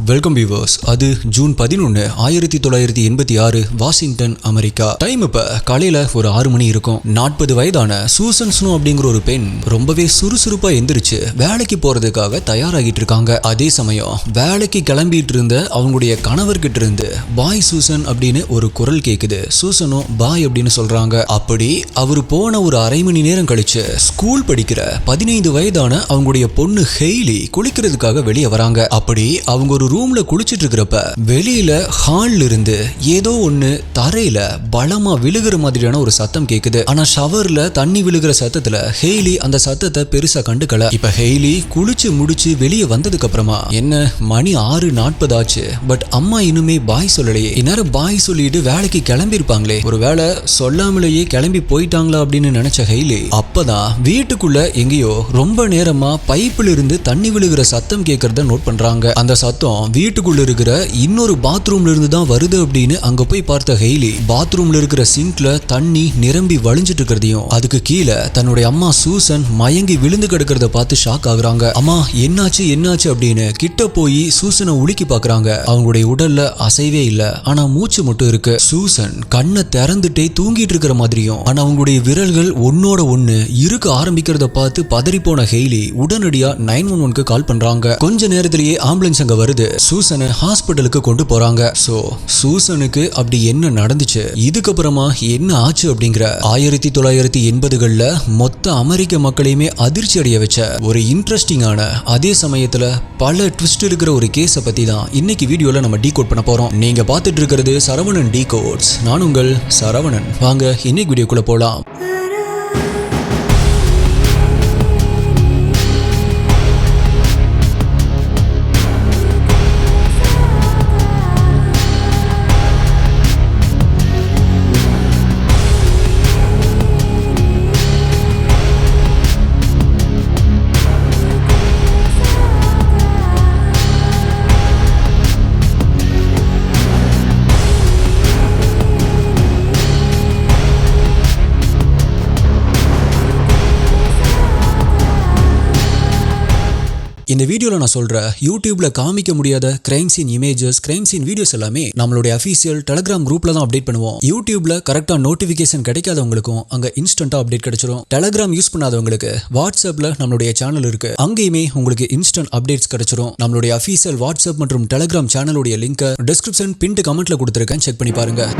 Welcome viewers. அது June 11, 1986 Washington, America. Time இப்ப காலையில ஒரு 6 மணி இருக்கும். 40 வயதான சூசன் ஸ்னோ அப்படிங்கிற ஒரு பெண் ரொம்பவே சுறுசுறுப்பா எந்திரிச்சு வேலைக்கு போறதுக்காக தயாராகிட்டு இருக்காங்க. அதே சமயம் வேலைக்கு கிளம்பிட்டு இருந்த அவங்களுடைய கணவர்கிட்ட இருந்து பாய் சூசன் அப்படின்னு ஒரு குரல் கேக்குது. சூசனும் பாய் அப்படின்னு சொல்றாங்க. அப்படி அவரு போன ஒரு அரை மணி நேரம் கழிச்சு ஸ்கூல் படிக்கிற 15 வயதான அவங்களுடைய பொண்ணு ஹெய்லி குளிக்கிறதுக்காக வெளியே வராங்க. அப்படி அவங்க ஒரு ரூம்ல குளிச்சிட்டு இருக்கிறப்ப வெளியில ஹால்ல இருந்து ஏதோ ஒண்ணு தரையில பலமா விழுகிற மாதிரியான ஒரு சத்தம் கேக்குது. ஆனா ஷவர்ல தண்ணி விழுகிற சத்தத்துல ஹெய்லி அந்த சத்தத்தை பெருசா கண்டுக்கல. இப்ப ஹெய்லி குளிச்சு முடிச்சு வெளியே வந்ததுக்கு அப்புறமா என்ன மணி 6:40 ஆச்சு, பட் அம்மா இன்னுமே பாய் சொல்லலையே. இந்நேரம் பாய் சொல்லிட்டு வேலைக்கு கிளம்பி இருப்பாங்களே, ஒருவேளை சொல்லாமலேயே கிளம்பி போயிட்டாங்களா அப்படின்னு நினைச்ச ஹெய்லி அப்பதான் வீட்டுக்குள்ள எங்கேயோ ரொம்ப நேரமா பைப்புல இருந்து தண்ணி விழுகிற சத்தம் கேட்கறத நோட் பண்றாங்க. அந்த சத்தம் வீட்டுக்குள்ள இருக்கிற இன்னொரு பாத்ரூம்ல இருந்து தான் வருது அப்படின்னு அங்க போய் பார்த்த ஹெய்லி பாத்ரூம்ல இருக்கிற சிங்க்ல தண்ணி நிரம்பி வழிஞ்சிட்டு இருக்கிறதையும் அதுக்கு கீழே தன்னுடைய அம்மா சூசன் மயங்கி விழுந்து கிடக்கிறத பார்த்து ஷாக் ஆகுறாங்க. அம்மா என்னாச்சு என்னாச்சு அப்படின்னு கிட்ட போய் சூசனை உலுக்கி பாக்குறாங்க. அவங்களுடைய உடல்ல அசைவே இல்ல, ஆனா மூச்சு மட்டும் இருக்கு. சூசன் கண்ணை திறந்துட்டே தூங்கிட்டு இருக்கிற மாதிரியும் ஆனா அவங்களுடைய விரல்கள் ஒன்னோட ஒண்ணு இருக்க ஆரம்பிக்கிறத பார்த்து பதறி போன ஹெய்லி உடனடியா 911க்கு கால் பண்றாங்க. கொஞ்ச நேரத்திலேயே ஆம்புலன்ஸ் அங்க வருது. சூசனை ஹாஸ்பிட்டலுக்கு கொண்டு போறாங்க. சோ சூசனுக்கு அப்படி என்ன நடந்துச்சு, இதுக்கப்புறமா என்ன ஆச்சு அப்படிங்கிற 1980கள்ல மொத்த அமெரிக்க மக்களையுமே அதிர்ச்சி அடைய வச்ச ஒரு இன்ட்ரெஸ்டிங்கான அதே சமயத்துல பல ட்விஸ்ட் இருக்கிற ஒரு கேஸை பத்தி தான் இன்னைக்கு வீடியோல நம்ம டீகோட் பண்ண போறோம். நீங்க பார்த்துட்டு இருக்கிறது சரவணன் டீகோட்ஸ். நான் உங்கள் சரவணன். வாங்க இன்னைக்கு வீடியோக்குள்ள போலாம். இந்த வீடியோல நான் சொல்ற யூடியூப்ல காமிக்க முடியாத crime scene images, crime scene videos எல்லாமே நம்மளுடைய அஃபீஷியல் டெலிகிராம் குரூப்ல தான் அப்டேட் பண்ணுவோம். யூடியூப்ல கரெக்டா நோட்டிபிகேஷன் கிடைக்காதவங்களுக்கும் அங்க இன்ஸ்டன்டா அப்டேட் கிடைச்சிரும். டெலிகிராம் யூஸ் பண்ணாதவங்களுக்கு வாட்ஸ்அப்ல நம்மளுடைய சேனல் இருக்கு, அங்கேயுமே உங்களுக்கு இன்ஸ்டன்ட் அப்டேட்ஸ் கிடைச்சிரும். நம்மளுடைய அஃபீஷியல் வாட்ஸ்அப் மற்றும் டெலிகிராம் சேனலுடைய லிங்க் டிஸ்கிரிப்ஷன் பின்ட் கமெண்ட்ல கொடுத்திருக்கேன், செக் பண்ணி பாருங்க.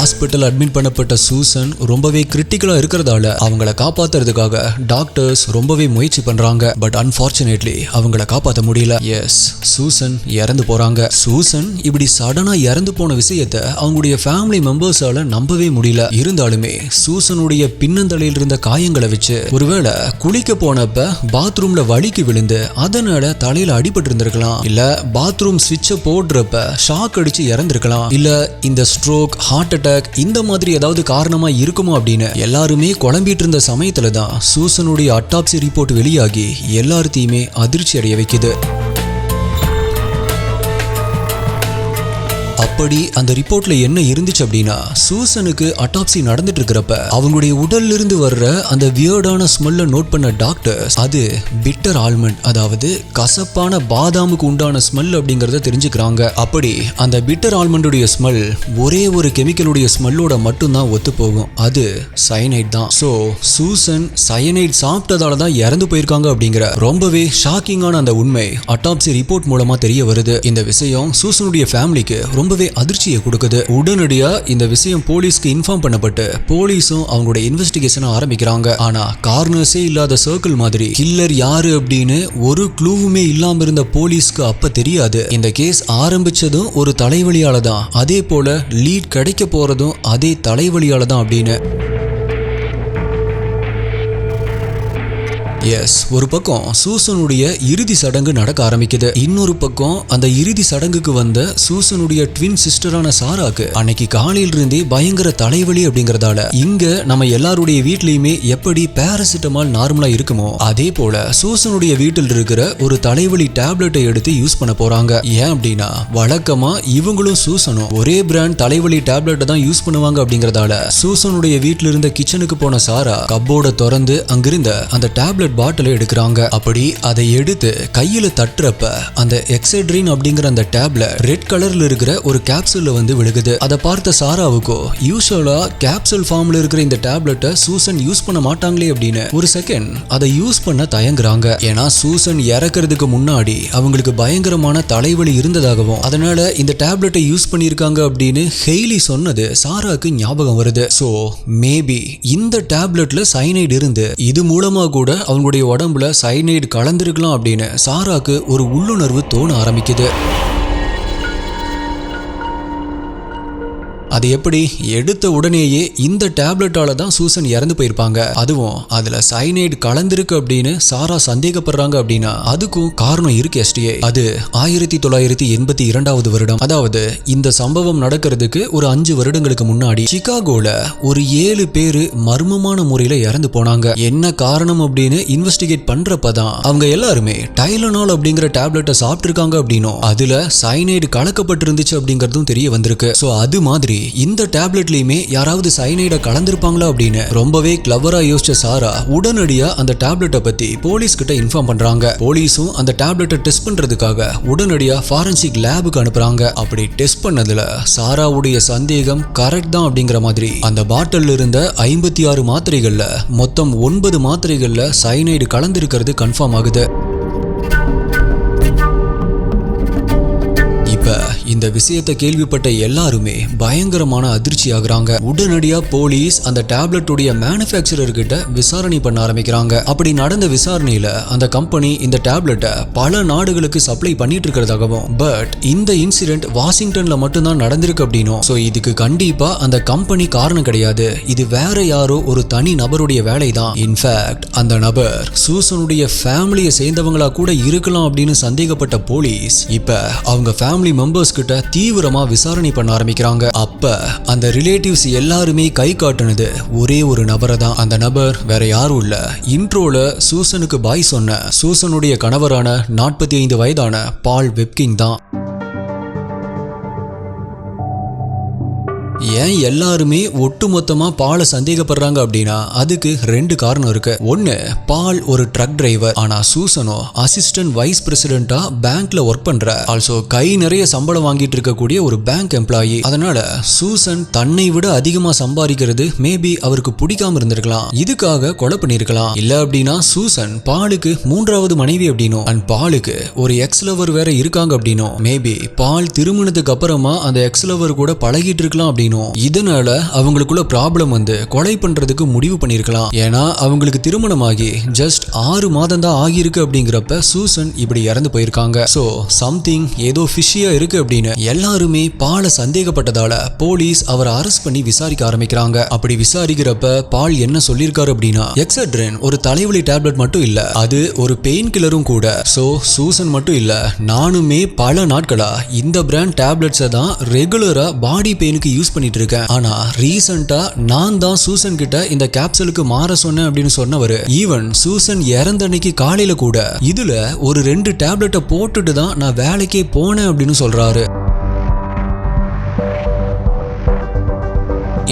ஹாஸ்பிட்டல் அட்மிட் பண்ணப்பட்ட சூசன் ரொம்பவே கிரிட்டிக்கலா இருக்கிறதால அவங்கள காப்பாத்துறதுக்காக டாக்டர்ஸ் ரொம்பவே முயற்சி பண்றாங்க. பட் அன்பார்ச்சுனேட்லி அவங்கள காப்பாற்ற முடியல. எஸ், சூசன் இறந்து போறாங்க. சூசன் இப்படி சடனா இறந்து போன விஷயத்தை அவங்களுடைய ஃபேமிலி மெம்பர்ஸால நம்பவே முடியல. இருந்தாலுமே சூசனுடைய பின்னந்தலையில் இருந்த காயங்களை வச்சு ஒருவேளை குளிக்க போனப்ப பாத்ரூம்ல வலிக்கு விழுந்து அதனால தலையில அடிபட்டு இருந்திருக்கலாம், இல்ல பாத்ரூம் ஸ்விட்சை போடுறப்ப ஷாக் அடிச்சு இறந்திருக்கலாம், இல்ல இந்த ஸ்ட்ரோக், ஹார்ட் அட்டாக் இந்த மாதிரி ஏதாவது காரணமா இருக்குமோ அப்படின்னு எல்லாருமே குழம்பிட்டு இருந்த சமயத்துல தான் சூசனுடைய அட்டாப்சி ரிப்போர்ட் வெளியாகி எல்லாத்தையுமே அதிர்ச்சி அடைய வைக்குது. அப்படி அந்த ரிப்போர்ட்ல என்ன இருந்துச்சு அப்படின்னா, சூசனுக்கு அட்டாப்சி நடந்துட்டு இருக்கிறப்ப அவங்களுடைய உடல்ல இருந்து வர்ற அந்த வியர்டான ஸ்மெல்ல நோட் பண்ண டாக்டர்ஸ் அது பிட்டர் ஆல்மண்ட், அதாவது கசப்பான பாதாமுக்கு உண்டான ஸ்மெல் அப்படிங்கறத தெரிஞ்சுக்கிறாங்க. அப்படி அந்த பிட்டர் ஆல்மண்டுடைய ஸ்மெல் ஒரே ஒரு கெமிக்கலுடைய ஸ்மெல்லோட மட்டும்தான் ஒத்து போகும், அது சயனைட் தான். சோ சூசன் சயனைட் சாப்பிட்டதால தான் இறந்து போயிருக்காங்க அப்படிங்கிற ரொம்பவே ஷாக்கிங்கான அந்த உண்மை அட்டாப்சி ரிப்போர்ட் மூலமா தெரிய வருது. இந்த விஷயம் சூசனுடைய ஃபேமிலிக்கு ரொம்பவே அதிர்ச்சியை கொடுக்குது. உடனடியா இந்த விஷயம் போலீஸ்க்கு இன்ஃபார்ம் பண்ணப்பட்டு போலீஸும் அவங்களுடைய இன்வெஸ்டிகேஷனை ஆரம்பிக்கிறாங்க. ஆனா கார்னர்ஸே இல்லாத சர்க்கிள் மாதிரி கில்லர் யாரு அப்படின்னு ஒரு க்ளூவுமே இல்லாம இருந்த போலீஸ்க்கு அப்ப தெரியாது. இந்த கேஸ் ஆரம்பிச்சதும் ஒரு தலைவலியால தான், அதே போல லீட் கிடைக்க போறதும் அதே தலைவலியால தான் அப்படின்னு. எஸ், ஒரு பக்கம் சூசனுடைய இறுதி சடங்கு நடக்க ஆரம்பிக்குது. இன்னொரு பக்கம் அந்த இறுதி சடங்குக்கு வந்த சூசனுடைய ட்வின் சிஸ்டரான சாராக்கு அன்னைக்கு காலையில இருந்தே பயங்கர தலைவலி அப்படிங்கறதால இங்க நம்ம எல்லாருடைய வீட்லயுமே எப்படி பாராசிட்டமால் நார்மலா இருக்குமோ அதே போல சூசனுடைய வீட்டில் இருக்கிற ஒரு தலைவலி டேப்லெட்டை எடுத்து யூஸ் பண்ண போறாங்க. ஏன் அப்படின்னா வழக்கமா இவங்களும் சூசனும் ஒரே பிராண்ட் தலைவலி டேப்லெட்டை தான் யூஸ் பண்ணுவாங்க அப்படிங்கறதால சூசனுடைய வீட்டில இருந்த கிச்சனுக்கு போன சாரா கப்போர்ட திறந்து அங்கிருந்த அந்த டேப்லெட் பாட்டிலை எடுக்கிறாங்க. அப்படி அதை எடுத்து கையில தட்டுறப்ப அந்த எக்ஸெட்ரின் அப்படிங்கிற அந்த டேப்லெட் ரெட் கலர்ல இருக்கிற ஒரு கேப்சூல்ல வந்து விழுகுது. அதை பார்த்த சாராவுக்கோ யூசுவலா கேப்சூல் ஃபார்ம்ல இருக்கிற இந்த டேப்லெட்டை சூசன் யூஸ் பண்ண மாட்டாங்களே அப்படின்னு ஒரு செகண்ட் அதை யூஸ் பண்ண தயங்குறாங்க. ஏன்னா சூசன் இறக்கிறதுக்கு முன்னாடி அவங்களுக்கு பயங்கரமான தலைவலி இருந்ததாகவும் அதனால இந்த டேப்லெட்டை யூஸ் பண்ணியிருக்காங்க அப்படின்னு ஹெய்லி சொன்னது சாராக்கு ஞாபகம் வருது. சோ மேபி இந்த டேப்லெட்ல சைனைடு இருந்து இது மூலமா கூட அவங்களுடைய உடம்புல சைனைடு கலந்திருக்கலாம் அப்படின்னு சாராக்கு ஒரு உள்ளுணர்வு தோண ஆரம்பிக்குது. அது எப்படி எடுத்த உடனேயே இந்த டேப்லெட்டால தான் சூசன் இறந்து போயிருப்பாங்க, அதுவும் அதுல சைனைடு கலந்திருக்கு அப்படின்னு சாரா சந்தேகப்படுறாங்க அப்படின்னா அதுக்கும் காரணம் இருக்கு எஸ்டிஏ. அது 1982 வருடம், அதாவது இந்த சம்பவம் நடக்கிறதுக்கு ஒரு 5 வருடங்களுக்கு முன்னாடி சிகாகோல ஒரு 7 பேரு மர்மமான முறையில இறந்து போனாங்க. என்ன காரணம் அப்படின்னு இன்வெஸ்டிகேட் பண்றப்பதான் அவங்க எல்லாருமே டைலனால் அப்படிங்கிற டேப்லெட்டை சாப்பிட்டிருக்காங்க அப்படின்னும் அதுல சைனைடு கலக்கப்பட்டிருந்துச்சு அப்படிங்கறதும் தெரிய வந்திருக்கு. சோ அது மாதிரி இந்த டேப்லெட்லயுமே யாராவது சைனைட கலந்திருப்பாங்களா அப்படின்னு ரொம்பவே கிளவரா யோசிச்ச சாரா உடனடியா அந்த டேப்லெட்டை பத்தி போலீஸ் கிட்ட இன்ஃபார்ம் பண்றாங்க. போலீஸும் அந்த டேப்லெட்டை டெஸ்ட் பண்றதுக்காக உடனடியா ஃபாரன்சிக் லேபுக்கு அனுப்புறாங்க. அப்படி டெஸ்ட் பண்ணதுல சாராவுடைய சந்தேகம் கரெக்ட் தான் அப்படிங்கிற மாதிரி அந்த பாட்டில் இருந்த 56 மாத்திரைகள்ல மொத்தம் 9 மாத்திரைகள்ல சைனைடு கலந்திருக்கிறது கன்ஃபார்ம் ஆகுது. இந்த விஷயத்தை கேள்விப்பட்ட எல்லாருமே பயங்கரமான அதிர்ச்சி ஆகுறாங்க. உடனடியா போலீஸ் அந்த டேப்லெட்டுடைய மேனுஃபேக்சரர் கிட்ட விசாரணை பண்ண ஆரம்பிக்கிறாங்க. அப்படி நடந்த விசாரணையில அந்த கம்பெனி இந்த டேப்லெட்டை பல நாடுகளுக்கு சப்ளை பண்ணிட்டு இருக்கிறதாகவும் பட் இந்த இன்சிடென்ட் வாஷிங்டன்ல மட்டும்தான் நடந்திருக்கு அப்படின்னும் சோ இதுக்கு கண்டிப்பா அந்த கம்பெனி காரணம் கிடையாது, இது வேற யாரோ ஒரு தனி நபருடைய வேலை தான். இன்ஃபேக்ட் அந்த நபர் சூசனுடைய ஃபேமிலியை சேர்ந்தவங்களா கூட இருக்கலாம் அப்படின்னு சந்தேகப்பட்ட போலீஸ் இப்ப அவங்க ஃபேமிலி மெம்பர்ஸ் கிட்ட தீவிரமா விசாரணை பண்ண ஆரம்பிக்கிறாங்க. அப்ப அந்த ரிலேட்டிவ்ஸ் எல்லாருமே கை காட்டுனது ஒரே ஒரு நபரை தான். அந்த நபர் வேற யாரும் இல்ல, இன்ட்ரோல சூசனுக்கு பாய் சொன்ன சூசனுடைய கணவரான 45 வயதான பால் வெப்கிங் தான். ஏன் எல்லாருமே ஒட்டுமொத்தமா பாலை சந்தேகப்படுறாங்க அப்படின்னா அதுக்கு 2 காரணம் இருக்கு. ஒன்னு, பால் ஒரு ட்ரக் டிரைவர், ஆனா சூசனோ அசிஸ்டன்ட் வைஸ் பிரசிடென்டா பேங்க்ல ஒர்க் பண்ற, ஆல்சோ கை நிறைய சம்பளம் வாங்கிட்டு இருக்கக்கூடிய ஒரு பேங்க் எம்ப்ளாயி. அதனால சூசன் தன்னை விட அதிகமா சம்பாதிக்கிறது மேபி அவருக்கு பிடிக்காம இருந்திருக்கலாம், இதுக்காக கொலை பண்ணிருக்கலாம். இல்ல அப்படின்னா சூசன் பாலுக்கு 3வது மனைவி அப்படின்னும் அண்ட் பாலுக்கு ஒரு எக்ஸ் லவர் வேற இருக்காங்க அப்படின்னும் மேபி பால் திருமணத்துக்கு அப்புறமா அந்த எக்ஸ் லவர் கூட பழகிட்டு இருக்கலாம் அப்படின்னு. இதனால அவங்களுக்குள்ள ப்ராப்ளம் வந்து கொலை பண்றதுக்கு முடிவு பண்ணிருக்கலாம். ஏன்னா அவங்களுக்கு திருமணமாகி ஜஸ்ட் 6 மாதம் தான் ஆகியிருக்கு அப்படிங்கிறப்ப சூசன் இப்படி இறந்து போயிருக்காங்க. சோ சம்திங் ஏதோ ஃபிஷியா இருக்கு அப்படின்னு எல்லாருமே பாலை சந்தேகப்பட்டதால போலீஸ் அவரை அரெஸ்ட் பண்ணி விசாரிக்க ஆரம்பிக்கிறாங்க. அப்படி விசாரிக்கிறப்ப பால் என்ன சொல்லியிருக்காரு அப்படின்னா எக்ஸெட்ரின் ஒரு தலைவலி டேப்லெட் மட்டும் இல்ல, அது ஒரு பெயின் கில்லரும் கூட. சோ சூசன் மட்டும் இல்ல, நானுமே பல நாட்களா இந்த பிராண்ட் டேப்லெட்ஸை தான் ரெகுலரா பாடி பெயினுக்கு யூஸ் பண்ணிட்டு இருக்கேன். ஆனா ரீசெண்டா நான் தான் சூசன் கிட்ட இந்த கேப்சூலுக்கு மாற சொன்னேன் அப்படின்னு சொன்னவர் ஈவன் சூசன் இறந்த அன்னைக்கு காலையில கூட இதுல ஒரு 2 டேப்லெட்டை போட்டுட்டு தான் நான் வேலைக்கே போனேன் அப்படின்னு சொல்றாரு.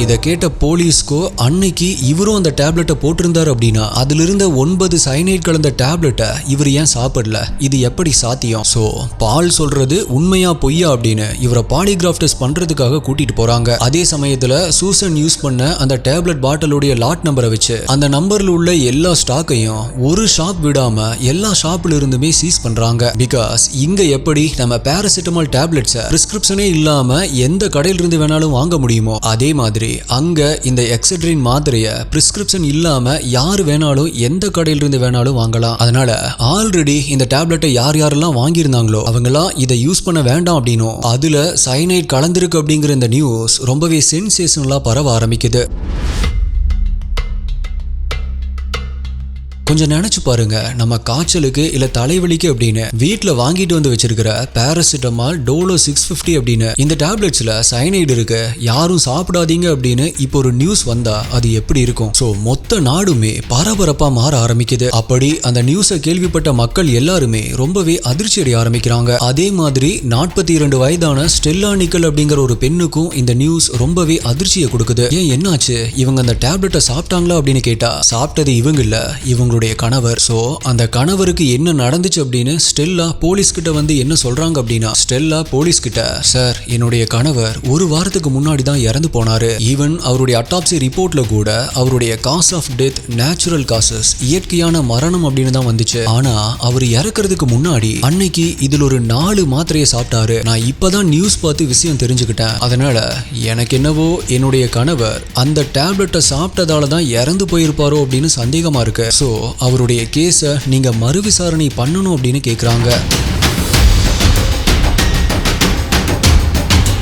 இதை கேட்ட போலீஸ்கோ அன்னைக்கு இவரும் அந்த டேப்லெட்டை போட்டிருந்தார் அப்படின்னா அதுல இருந்த 9 சைனைட் கலந்த டேப்லெட்டை இவர் ஏன் சாப்பிடல, இது எப்படி சாத்தியம்? சோ பால் சொல்றது உண்மையா பொய்யா அப்படின்னு இவரை பாலிகிராஃப் டெஸ்ட் பண்றதுக்காக கூட்டிட்டு போறாங்க. அதே சமயத்துல சூசன் யூஸ் பண்ண அந்த டேப்லெட் பாட்டிலுடைய லாட் நம்பரை வச்சு அந்த நம்பர்ல உள்ள எல்லா ஸ்டாக்கையும் ஒரு ஷாப் விடாம எல்லா ஷாப்ல இருந்துமே சீஸ் பண்றாங்க. பிகாஸ் இங்க எப்படி நம்ம பாராசிட்டமால் டேப்லெட்ஸை பிரிஸ்கிரிப்ஷனே இல்லாம எந்த கடையில இருந்து வேணாலும் வாங்க முடியுமோ அதே மாதிரி அங்க இந்த எக்ஸெட்ரின் மாத்திரைய பிரிஸ்கிரிப்ஷன் இல்லாம யார் வேணாலும் எந்த கடையில இருந்து வேணாலும் வாங்கலாம். அதனால ஆல்ரெடி இந்த டேப்லெட்டை யாரெல்லாம் வாங்கியிருந்தாங்களோ அவங்கெல்லாம் இதை யூஸ் பண்ண வேண்டாம் அப்படின்னும் அதுல சைனைட் கலந்திருக்கு அப்படிங்கிற இந்த நியூஸ் ரொம்பவே சென்சேஷனலா பரவ ஆரம்பிக்குது. கொஞ்சம் நினைச்சு பாருங்க, நம்ம காய்ச்சலுக்கு இல்ல தலைவலிக்கு அப்படின்னு வீட்டுல வாங்கிட்டு வந்து வச்சிருக்கிற பாராசிட்டமால், டோலோ 650 அப்படின்னு இந்த டேப்லெட்ஸ்ல சயனைடு இருக்கு, யாரும் சாப்பிடாதீங்க அப்படின்னு இப்போ ஒரு நியூஸ் வந்தா அது எப்படி இருக்கும்? சோ மொத்த நாடுமே பரபரப்பா மாற ஆரம்பிக்குது. அப்படி அந்த நியூஸை கேள்விப்பட்ட மக்கள் எல்லாருமே ரொம்பவே அதிர்ச்சி அடைய ஆரம்பிக்கிறாங்க. அதே மாதிரி 42 வயதான ஸ்டெல்லா நிக்கல் அப்படிங்கிற ஒரு பெண்ணுக்கும் இந்த நியூஸ் ரொம்பவே அதிர்ச்சியை கொடுக்குது. ஏன் என்னாச்சு, இவங்க அந்த டேப்லெட்டை சாப்பிட்டாங்களா அப்படின்னு கேட்டா சாப்பிட்டது இவங்க இல்ல, இவங்களுடைய கணவர். சோ அந்த கணவருக்கு என்ன நடந்துச்சு அப்படின்னு ஸ்டெல்லா போலீஸ் கிட்ட வந்து என்ன சொல்றாங்க அப்படின்னா, ஸ்டெல்லா போலீஸ் கிட்ட, சார் என்னுடைய கணவர் ஒரு வாரத்துக்கு முன்னாடி தான் இறந்து போனாரு. ஈவன் அவருடைய அட்டாப்சி ரிப்போர்ட்ல கூட அவருடைய cause of death natural causes, இயற்கையான மரணம் அப்படின்னு தான் வந்துச்சு. ஆனா அவர் இறக்குறதுக்கு முன்னாடி அன்னைக்கு இதுல ஒரு 4 மாத்திரையை சாப்பிட்டாரு. நான் இப்பதான் நியூஸ் பார்த்து விஷயம் தெரிஞ்சுக்கிட்டேன். அதனால எனக்கு என்னவோ என்னுடைய கணவர் அந்த டேப்லெட்டை சாப்பிட்டதால தான் இறந்து போயிருப்பாரோ அப்படின்னு சந்தேகமா இருக்கு. சோ அவருடைய கேஸை நீங்க மறுவிசாரணை பண்ணணும் அப்படின்னு கேக்குறாங்க.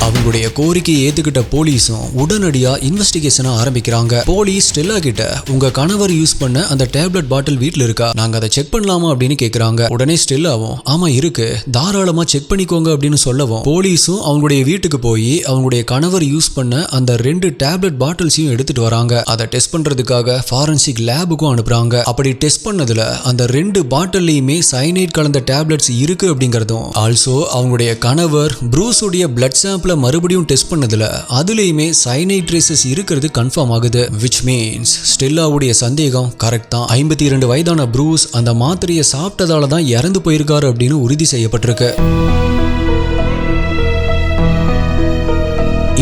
அவங்களுடைய கோரிக்கையை ஏத்துக்கிட்ட போலீஸும் உடனடியா இன்வெஸ்டிகேஷனை ஆரம்பிக்கிறாங்க. போலீஸ் ஸ்டெல்லா கிட்ட, உங்க கணவர் யூஸ் பண்ண அந்த டேப்லெட் பாட்டில் வீட்ல இருக்கா, நாங்க அதை செக் பண்ணலாமா அப்படின்னு கேக்குறாங்க. உடனே ஸ்டெல்லாவும் ஆமா இருக்கு, தாராளமா செக் பண்ணிக்கோங்க அப்படின்னு சொல்லவும் போலீஸும் அவங்களுடைய வீட்டுக்கு போய் அவங்களுடைய கணவர் யூஸ் பண்ண அந்த 2 டேப்லெட் பாட்டில்ஸையும் எடுத்துட்டு வராங்க. அதை டெஸ்ட் பண்றதுக்காக ஃபாரன்சிக் லேபுக்கும் அனுப்புறாங்க. அப்படி டெஸ்ட் பண்ணதுல அந்த 2 பாட்டில்லையுமே சயனைட் கலந்த டேப்லெட்ஸ் இருக்கு அப்படிங்கறதும், ஆல்சோ அவங்களுடைய கணவர் ப்ரூஸுடைய பிளட் சாம்பிள மறுபடியும் டெஸ்ட் பண்ணதுல அதுலயுமே சயனைட் ட்ரேசஸ் இருக்கிறது கன்ஃபார்ம் ஆகுது. which means ஸ்டெல்லாவுடைய சந்தேகம் கரெக்ட் தான். 52 வயதான ப்ரூஸ் அந்த மாத்திரையை சாப்பிட்டதால தான் இறந்து போயிருக்காரு அப்படின்னு உறுதி செய்யப்பட்டிருக்கு.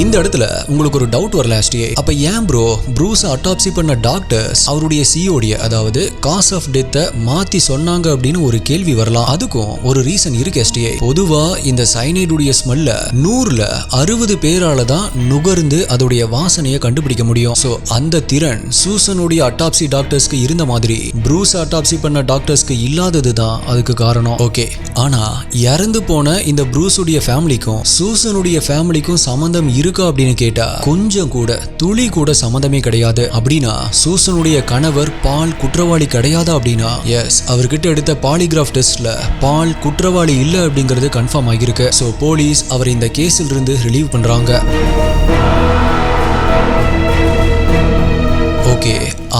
இந்த இடத்துல உங்களுக்கு ஒரு டவுட் வரல எஸ்டிஏ, அப்ப ஏன் ப்ரோ ப்ரூஸை அட்டாப்சி பண்ண டாக்டர்ஸ் அவருடைய சிஓடிய, அதாவது காஸ் ஆஃப் டெத்தை மாத்தி சொன்னாங்க அப்படின்னு ஒரு கேள்வி வரலாம். அதுக்கும் ஒரு ரீசன் இருக்கு எஸ்டிஏ. பொதுவா இந்த சயனைடுடைய ஸ்மெல்ல 100ல 60 பேரால தான் நுகர்ந்து அதோடைய வாசனையை கண்டுபிடிக்க முடியும். சோ அந்த திறன் சூசனுடைய அட்டாப்சி டாக்டர்ஸ்க்கு இருந்த மாதிரி ப்ரூஸ் அட்டாப்சி பண்ண டாக்டர்ஸ்க்கு இல்லாதது தான் அதுக்கு காரணம். ஓகே, ஆனா இறந்து போன இந்த ப்ரூஸுடைய ஃபேமிலிக்கும் சூசனுடைய ஃபேமிலிக்கும் சம்பந்தம் இருக்கா அப்படின்னு கேட்டா கொஞ்சம் கூட துளி கூட சம்மந்தமே கிடையாது. அப்படின்னா சூசனுடைய கணவர் பால் குற்றவாளி கிடையாதா அப்படின்னா எஸ், அவர்கிட்ட எடுத்த பாலிகிராஃப் டெஸ்ட்ல பால் குற்றவாளி இல்ல அப்படிங்கிறது கன்ஃபார்ம் ஆகியிருக்கு. சோ போலீஸ் அவர் இந்த கேஸில் இருந்து ரிலீவ் பண்றாங்க. ஓகே,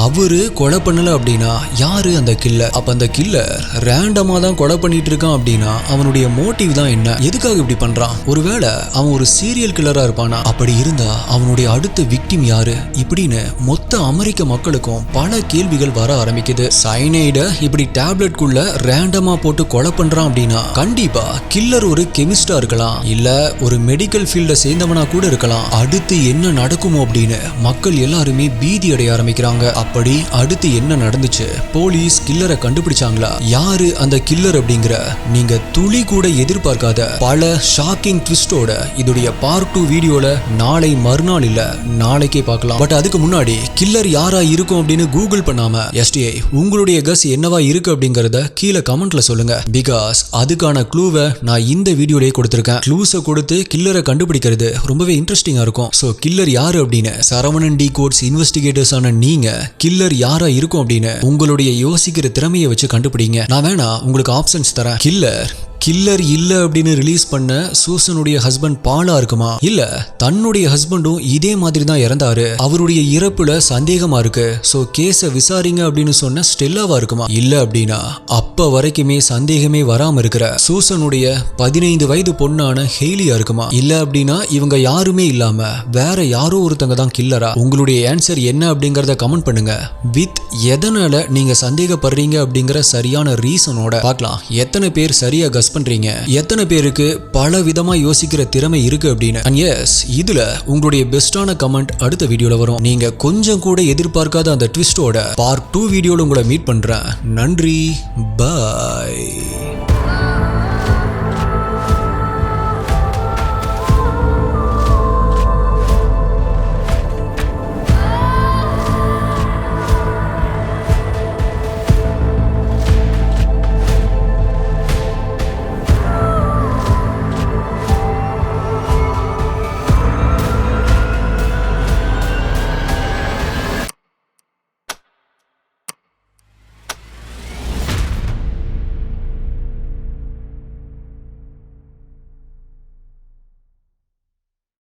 அவரு கொலை பண்ணல அப்படின்னா யாரு அந்த கில்லர்? அப்ப அந்த கில்லர் ரேண்டமா தான் கொலை பண்ணிட்டு இருக்கான் அப்படின்னா அவனுடைய மோட்டிவ் தான் என்ன? எதுக்காக இப்படி பண்றான்? ஒருவேளை அவன் ஒரு சீரியல் கில்லரா இருப்பானா? அப்படி இருந்தா அவனுடைய அடுத்த விக்டிம் யாரு? இப்படின்னு மொத்த அமெரிக்க மக்களுக்கும் பல கேள்விகள் வர ஆரம்பிக்குது. சயனைட இப்படி டேப்லெட் குள்ள ரேண்டமா போட்டு கொலை பண்றான் அப்படின்னா கண்டிப்பா கில்லர் ஒரு கெமிஸ்டா இருக்கலாம், இல்ல ஒரு மெடிக்கல் ஃபீல்ட சேர்ந்தவனா கூட இருக்கலாம். அடுத்து என்ன நடக்குமோ அப்படின்னு மக்கள் எல்லாருமே பீதி அடைய ஆரம்பிக்கிறாங்க. அப்படி அடுத்து என்ன நடந்துச்சு? போலீஸ் கில்லரை கண்டுபிடிச்சாங்களா? யாரு அந்த கில்லர் அப்படிங்கிற நீங்க துளி கூட எதிர்பார்க்காத பல ஷாக்கிங் ட்விஸ்டோட இதோடைய பார்ட் 2 வீடியோல நாளை மறுநாள் இல்ல நாளைக்கே பார்க்கலாம். பட் அதுக்கு முன்னாடி கில்லர் யாரா இருக்கும் அப்படின்னு கூகுள் பண்ணாம எஸ்டிஐ உங்களுடைய கஸ் என்னவா இருக்கு அப்படிங்கறத கீழே கமெண்ட்ல சொல்லுங்க. பிகாஸ் அதுக்கான க்ளூவை நான் இந்த வீடியோலயே கொடுத்திருக்கேன். க்ளூஸை கொடுத்து கில்லரை கண்டுபிடிக்கிறது ரொம்பவே இன்ட்ரெஸ்டிங்கா இருக்கும். சோ கில்லர் யாரு அப்படின்னு சரவணன் டி கோட்ஸ் இன்வெஸ்டிகேட்டர்ஸ் ஆன நீங்க கில்லர் யாரா இருக்கும் அப்படின்னு உங்களுடைய யோசிக்கிற திறமையை வச்சு கண்டுபிடிங்க. நான் வேணா உங்களுக்கு ஆப்ஷன்ஸ் தரேன். கில்லர் இல்ல அப்படின்னு ரிலீஸ் பண்ண சூசனுடைய ஹஸ்பண்ட் பாலா இருக்குமா? இல்ல தன்னுடைய ஹஸ்பண்டும் இதே மாதிரி தான் இறந்தாரு, அவருடைய இறப்புல சந்தேகமா இருக்கு, சோ கேஸ விசாரிங்க அப்படின்னு சொன்ன ஸ்டெல்லாவா இருக்குமா? இல்ல அப்படின்னா அப்ப வரைக்குமே சந்தேகமே வராம இருக்கிற சூசனுடைய 15 வயது பொண்ணான ஹெய்லியா இருக்குமா? இல்ல அப்படின்னா இவங்க யாருமே இல்லாம வேற யாரோ ஒருத்தங்க தான் கில்லரா? உங்களுடைய ஆன்சர் என்ன அப்படிங்கறத கமெண்ட் பண்ணுங்க. வித் எதனால நீங்க சந்தேகப்படுறீங்க அப்படிங்கிற சரியான ரீசனோட பார்க்கலாம். எத்தனை பேர் சரியா கஸ் பண்றீங்க, எத்தனை பேருக்கு பல விதமா யோசிக்கிற திறமை இருக்கு அப்படின்னு. அண்ட் எஸ், இதுல உங்களுடைய பெஸ்டான கமெண்ட் அடுத்த வீடியோல வரும். நீங்க கொஞ்சம் கூட எதிர்பார்க்காத அந்த ட்விஸ்டோட பார்ட் 2 வீடியோல உங்களை மீட் பண்றேன். நன்றி, பாய்.